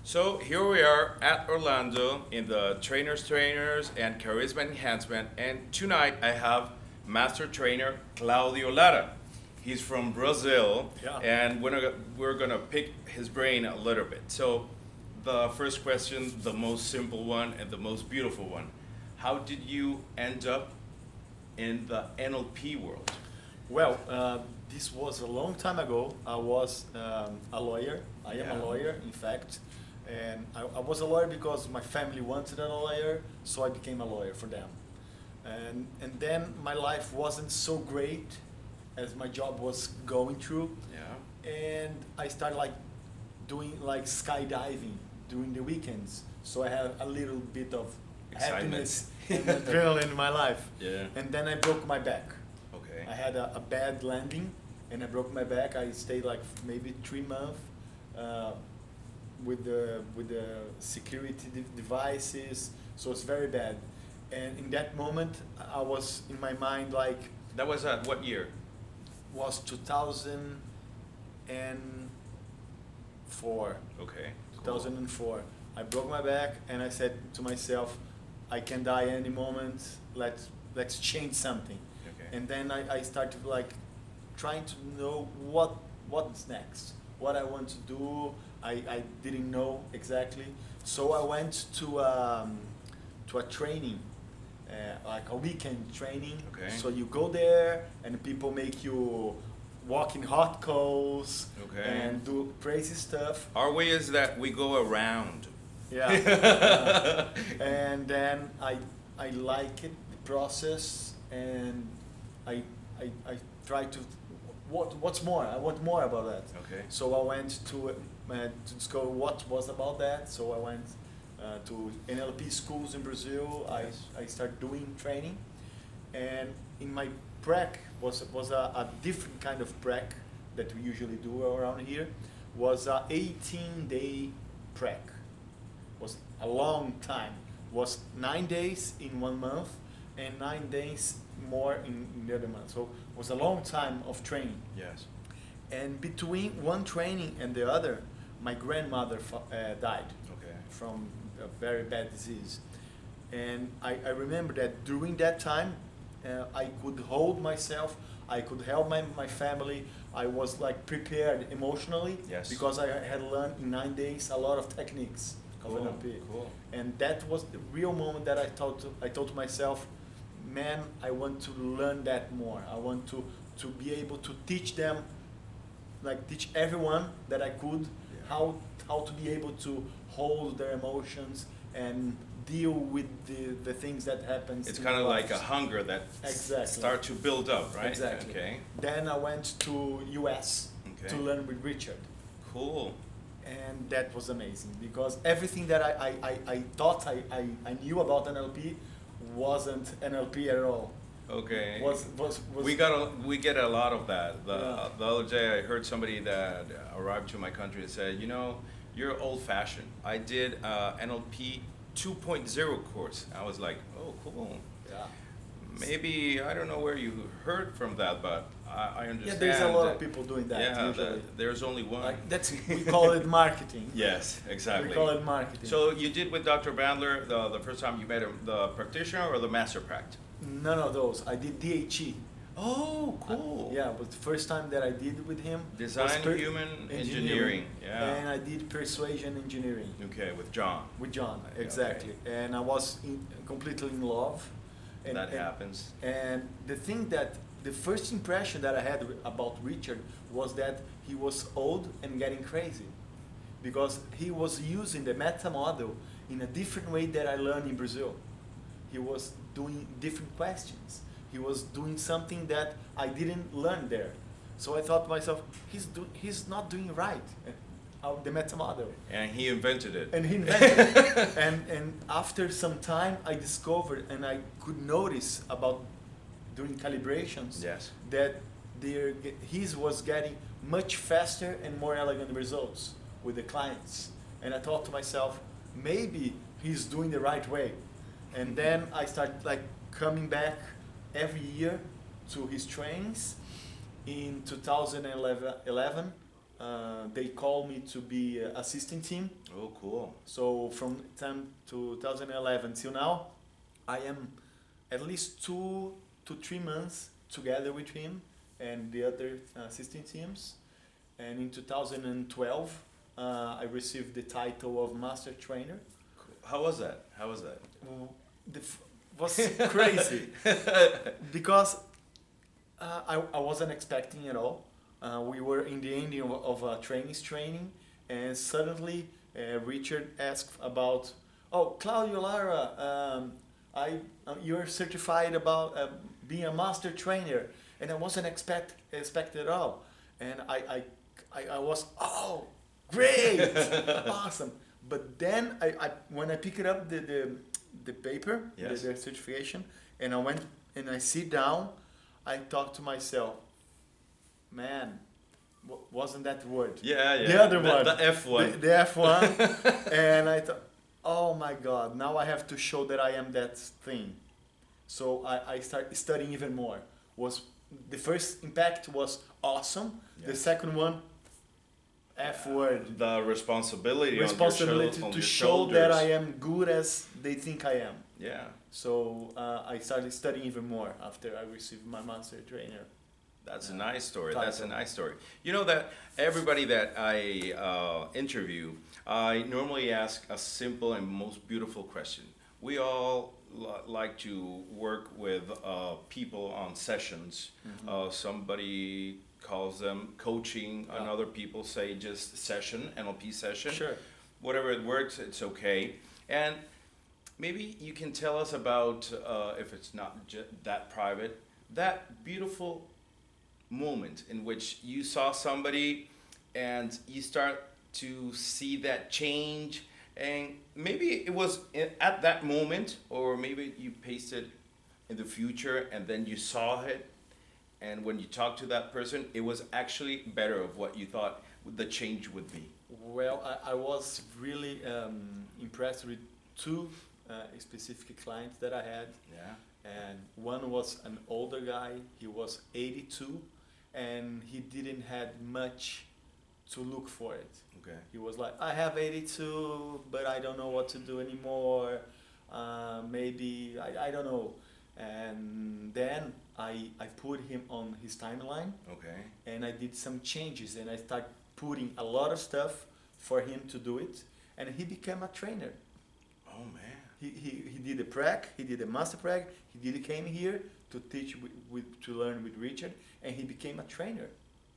So here we are at Orlando in the Trainers and Charisma Enhancement, and tonight I have Master Trainer Claudio Lara. He's from Brazil, Yeah. and we're gonna pick his brain a little bit. So the first question, the most simple one and the most beautiful one: how did you end up in the NLP world? Well, this was a long time ago. I was a lawyer. I am Yeah. a lawyer, in fact. And I was a lawyer because my family wanted a lawyer, so I became a lawyer for them. And then my life wasn't so great as my job was going through. Yeah. And I started like doing like skydiving during the weekends. So I had a little bit of Excitement. happiness and adrenaline in my life. Yeah. And then I broke my back. Okay. I had a bad landing and I broke my back. I stayed like maybe 3 months with the security devices, so it's very bad. And in that moment, I was in my mind like That was at what year? was 2004. Okay. Cool. 2004. I broke my back and I said to myself, I can die any moment. Let's change something. Okay. And then I started like trying to know what's next, what I want to do. I didn't know exactly, so I went to a training, like a weekend training. Okay. So you go there and people make you walk in hot coals Okay. and do crazy stuff. Our way is that we go around. Yeah. And then I like it, the process, and I try to what's more. I want more about that. Okay. So I went to discover what was about that. So I went to NLP schools in Brazil. Yes. I started doing training, and in my prac was a different kind of prac that we usually do around here. Was a 18-day prac. Was a long time. Was 9 days in 1 month and 9 days more in the other month. So it was a long time of training. Yes. And between one training and the other, my grandmother died Okay. from a very bad disease. And I remember that during that time, I could hold myself, I could help my family. I was like prepared emotionally. Yes. Because I had learned in 9 days a lot of techniques Cool. of NLP. Cool. And that was the real moment that I told to myself, man, I want to learn that more. I want to be able to teach them, like teach everyone that I could Yeah. how to be able to hold their emotions and deal with the things that happens. It's in kind of their like a lives. hunger that Exactly. start to build up, right? Exactly. Okay. Then I went to US Okay. to learn with Richard. Cool. And that was amazing because everything that I thought I knew about NLP wasn't NLP at all. Okay. Was We get a lot of that. Yeah. The other day I heard somebody that arrived to my country and said, you know, you're old fashioned. I did NLP 2.0 course. I was like, oh, cool. yeah. Maybe I don't know where you heard from that, but I understand. Yeah, there's a lot of that- people doing that Yeah, usually. there's only one. Like that's we call it marketing. Yes, exactly. We call it marketing. So you did with Dr. Bandler the first time you met him, the practitioner or the master pract? None of those. I did DHE. Oh, cool. Yeah, but the first time that I did with him was Design Human Engineering. Yeah. And I did persuasion engineering Okay, with John. with John. Okay. Exactly. And I was completely in love. And, That and, happens. And the thing that the first impression that I had about Richard was that he was old and getting crazy, because he was using the meta model in a different way that I learned in Brazil. He was doing different questions. He was doing something that I didn't learn there. So I thought to myself, he's not doing right, the meta model. And he invented it. And he invented it. And after some time, I discovered and I could notice about during calibrations Yes. that his was getting much faster and more elegant results with the clients. And I thought to myself, maybe he's doing the right way. And then I started like coming back every year to his trainings. In 2011, they called me to be assistant team. Oh, cool. So from time 2011 till now, I am at least 2 to 3 months together with him and the other assistant teams. And in 2012, I received the title of master trainer. Cool. How was that? How was that? Was crazy because I wasn't expecting at all. We were in the ending of a training, and suddenly Richard asked about, "Oh, Claudio, Lara, you're certified about being a master trainer," and I wasn't expected at all, and I was, "Oh, great, awesome!" But then when I picked up the paper, Yes. the certification, and I went and I sit down, I thought to myself, man, wasn't that word? Yeah, yeah. The other one. The F1. The F1. And I thought, oh my God, now I have to show that I am that thing. So I started studying even more. The first impact was awesome. Yeah. The second one, F word. The responsibility Responsibility on to your show that shoulders. I am good as they think I am. Yeah. So I started studying even more after I received my master trainer. That's a nice story. Title. That's a nice story. You know that everybody that I interview, I normally ask a simple and most beautiful question. We all like to work with people on sessions. Mm-hmm. Somebody calls them coaching, and other people say just session, NLP session. Sure. Whatever it works, it's okay. And maybe you can tell us about, if it's not that private, that beautiful moment in which you saw somebody and you start to see that change, and maybe it was at that moment, or maybe you pasted in the future and then you saw it, and when you talked to that person it was actually better of what you thought the change would be. Well, I was really impressed with two specific clients that I had. Yeah. And one was an older guy. He was 82, and he didn't had much to look for it. Okay. He was like, I have 82, but I don't know what to do anymore. Maybe, I don't know. And then I put him on his timeline, Okay. and I did some changes, and I started putting a lot of stuff for him to do it, and he became a trainer. Oh man. He did a prac, he did a master prac, came here to teach to learn with Richard, and he became a trainer.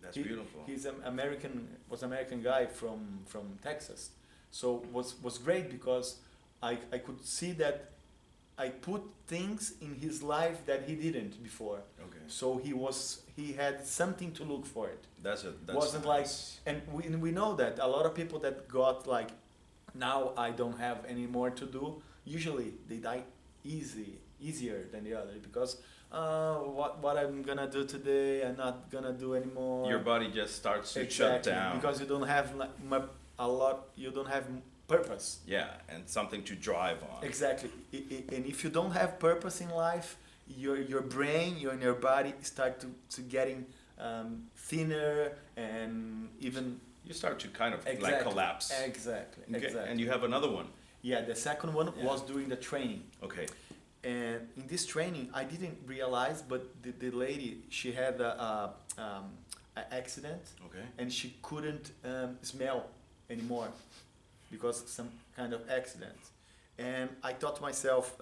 That's beautiful. He's an American guy from Texas, so was great because I could see that I put things in his life that he didn't before. Okay. So he had something to look for it. That's Wasn't nice. like, and we know that a lot of people that got like, now I don't have any more to do. Usually they die easier than the other because what I'm gonna do today, I'm not gonna do anymore. Your body just starts to Exactly, shut down because you don't have you don't have purpose. Yeah, and something to drive on. Exactly, and if you don't have purpose in life, your brain, your body start to getting thinner, and even You start to kind of exactly, like collapse. Exactly, Okay. exactly. And you have another one. Yeah, the second one Yeah. was during the training. Okay. And in this training, I didn't realize, but the lady, she had an accident, Okay. and she couldn't smell anymore because some kind of accident. And I thought to myself,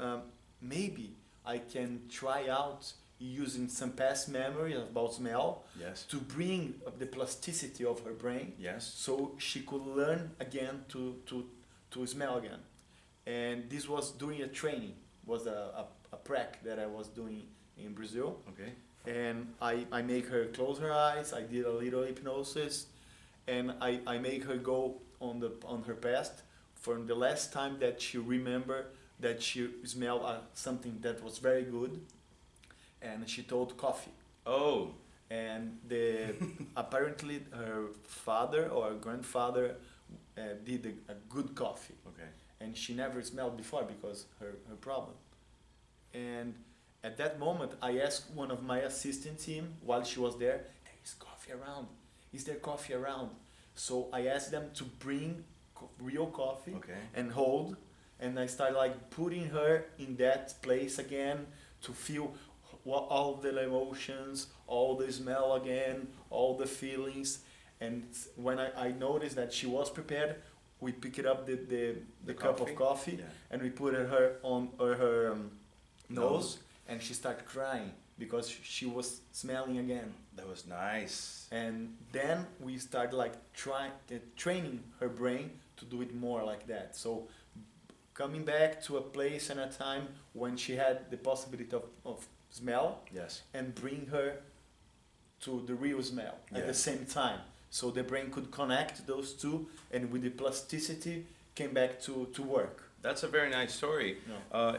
maybe I can try out using some past memory about smell Yes. to bring up the plasticity of her brain, Yes. so she could learn again to smell again. And this was during a training, was a prac that I was doing in Brazil. Okay. And I make her close her eyes, I did a little hypnosis, and I make her go on her past from the last time that she remember that she smelled something that was very good, and she told coffee. Oh. And apparently her father or grandfather did a good coffee, Okay. and she never smelled before because her problem. And at that moment, I asked one of my assistant team while she was there, "There is coffee around? Is there coffee around?" So I asked them to bring real coffee Okay. and hold, and I started like putting her in that place again to feel all the emotions, all the smell again, all the feelings. And when I noticed that she was prepared, we picked up the cup coffee? of coffee, Yeah. and we put her on her Nose. nose, and she started crying because she was smelling again. That was nice. And then we started like training her brain to do it more like that. So coming back to a place and a time when she had the possibility of smell, Yes. and bring her to the real smell at Yeah. the same time. So the brain could connect those two, and with the plasticity came back to work. That's a very nice story. Yeah.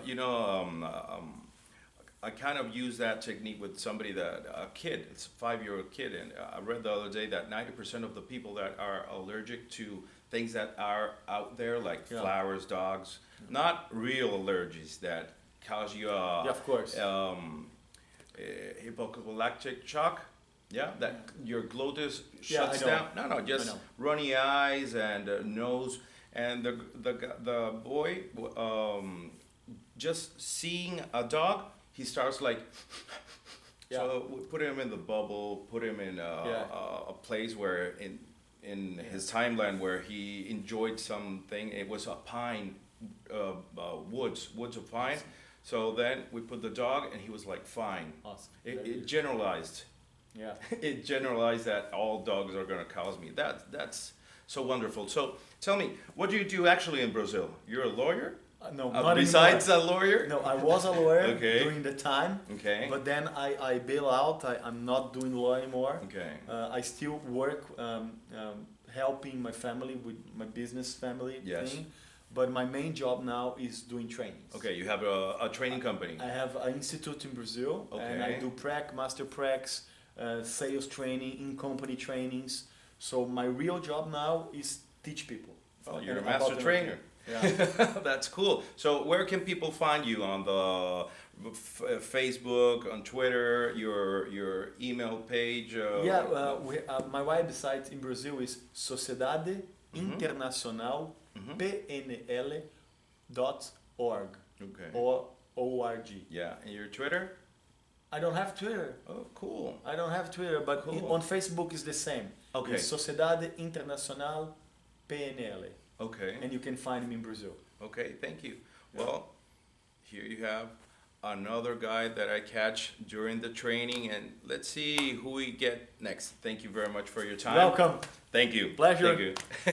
I kind of use that technique with somebody a kid, it's a 5-year-old kid, and I read the other day that 90% of the people that are allergic to things that are out there, like Yeah. flowers, dogs, not real allergies that cause you Yeah, of course. hypoglycemic shock. Yeah, that your glottis Yeah, shuts I know. down. No, just know. runny eyes and nose. And the boy, just seeing a dog, he starts like. Yeah. So we put him in the bubble, put him in Yeah. a place where in his timeline where he enjoyed something. It was a pine, woods of pine. So then we put the dog, and he was like fine. Awesome. It generalized. Yeah. It generalized that all dogs are gonna cause me. That's so wonderful. So tell me, what do you do actually in Brazil? You're a lawyer? No, not Besides anymore. a lawyer? No, I was a lawyer Okay. during the time, Okay. but then I bail out. I'm not doing law anymore. Okay. I still work helping my family with my business family Yes. thing, but my main job now is doing trainings. Okay, you have a training company. I have an institute in Brazil, and I Okay. do master pracs, sales training, in-company trainings. So my real job now is teach people. Oh, you're a about master NLP. trainer. Yeah. That's cool. So where can people find you on the Facebook, on Twitter, your email page? My website in Brazil is Sociedade Internacional PNL.org Okay. or org. Yeah, and your Twitter? I don't have Twitter. Oh, cool. I don't have Twitter, but Cool. on Facebook is the same. Okay. It's Sociedade Internacional PNL, Okay. and you can find me in Brazil. Okay, thank you. Yeah. Well, here you have another guy that I catch during the training, and let's see who we get next. Thank you very much for your time. Welcome. Thank you. Pleasure. Thank you.